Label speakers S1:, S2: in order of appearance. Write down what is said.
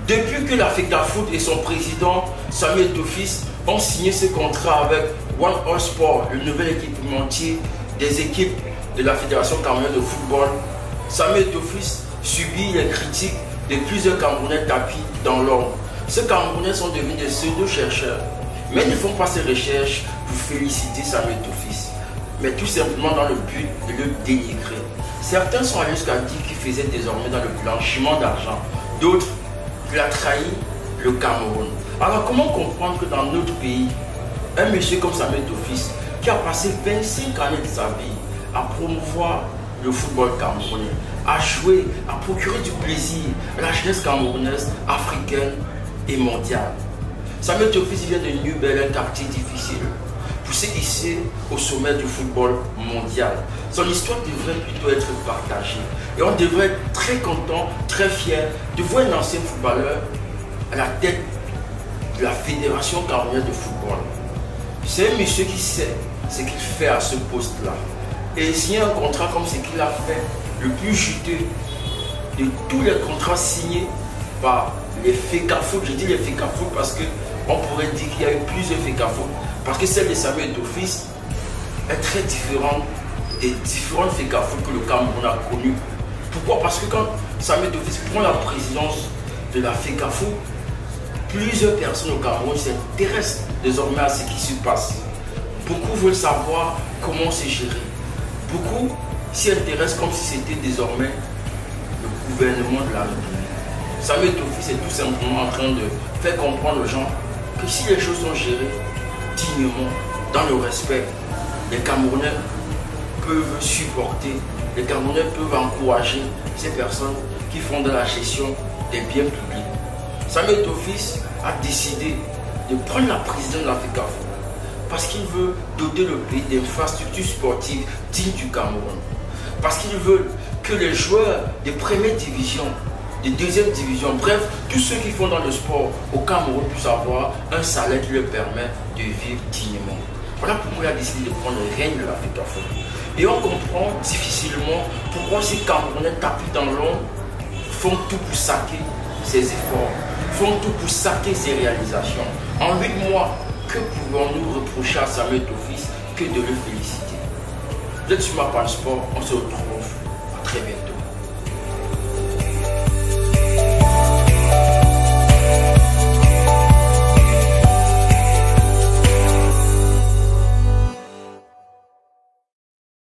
S1: Depuis que la FECAFOOT et son président Samuel Tofis ont signé ce contrat avec One All Sport, le nouvel équipementier des équipes de la Fédération camerounaise de football, Samuel Tofis subit les critiques de plusieurs Camerounais tapis dans l'ombre. Ces Camerounais sont devenus des pseudo-chercheurs, mais ils ne font pas ces recherches pour féliciter Samuel Tofis, mais tout simplement dans le but de le dénigrer. Certains sont allés jusqu'à dire qu'il faisait désormais dans le blanchiment d'argent, d'autres qu'il a trahi le Cameroun. Alors comment comprendre que dans notre pays, un monsieur comme Samuel Tofis, qui a passé 25 années de sa vie à promouvoir le football camerounais, à jouer, à procurer du plaisir à la jeunesse camerounaise, africaine et mondiale. Samuel Tofis vient de New Bel, un quartier difficile, pour se hisser au sommet du football mondial. Son histoire devrait plutôt être partagée. Et on devrait être très content, très fier de voir un ancien footballeur à la tête de la Fédération camerounaise de football. C'est un monsieur qui sait ce qu'il fait à ce poste-là. Et signer un contrat comme ce qu'il a fait, le plus juteux de tous les contrats signés par les FECAFOOT. Je dis les FECAFOOT parce qu'on pourrait dire qu'il y a eu plusieurs FECAFOOT. Parce que celle de Samuel Tofis est très différente des différentes FECAFOOT que le Cameroun a connues. Pourquoi? Parce que quand Samuel Tofis prend la présidence de la FECAFOOT, plusieurs personnes au Cameroun s'intéressent désormais à ce qui se passe. Beaucoup veulent savoir comment c'est géré. Beaucoup s'y intéressent comme si c'était désormais le gouvernement de la République. Samuel Tofis est tout simplement en train de faire comprendre aux gens que si les choses sont gérées dignement, dans le respect, les Camerounais peuvent supporter, les Camerounais peuvent encourager ces personnes qui font de la gestion des biens publics. Samuel Tofis a décidé de prendre la présidence de la FECAFOOT parce qu'il veut doter le pays d'infrastructures sportives dignes du Cameroun. Parce qu'il veut que les joueurs de première division, de deuxième division, bref, tous ceux qui font dans le sport au Cameroun puissent avoir un salaire qui leur permet de vivre dignement. Voilà pourquoi il a décidé de prendre le règne de la FECAFOOT. Et on comprend difficilement pourquoi ces Camerounais tapis dans l'ombre font tout pour saquer ses efforts, font tout pour saquer ses réalisations. En 8 mois, que pouvons-nous reprocher à Samuel Tofis que de le féliciter? Vous êtes sur ma page sport, on se retrouve.